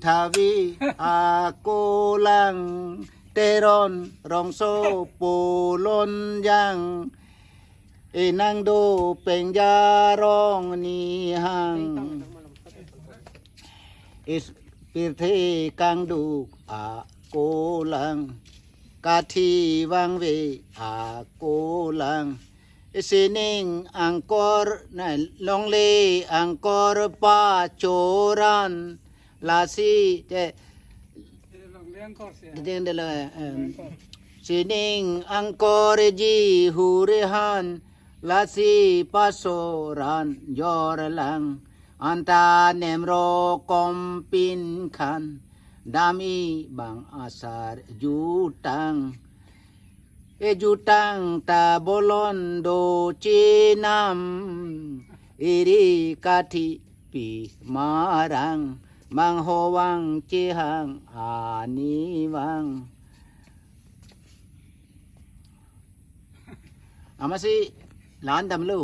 ทาวีอาโกลังเตรอนรองโซปูลนยังเอนังโดเป็งยารองนีหังอิสปิเทกังดูอาโกลังกาทีวังเวอาโกลังสินิงอังกอร์นั่นลงเลอังกอร์ปาโจรันลาซีเจเดนเดลสินิงอังกอร์จีฮูเรฮันลาซีปาโซรันยอร์ลังอันตาเนมโรคอมปินขันดามีบังอาสาร์ยูตังjutang ta bolon do chinam iri kati pi marang mang howang chihang aniwang amasi lan dam lu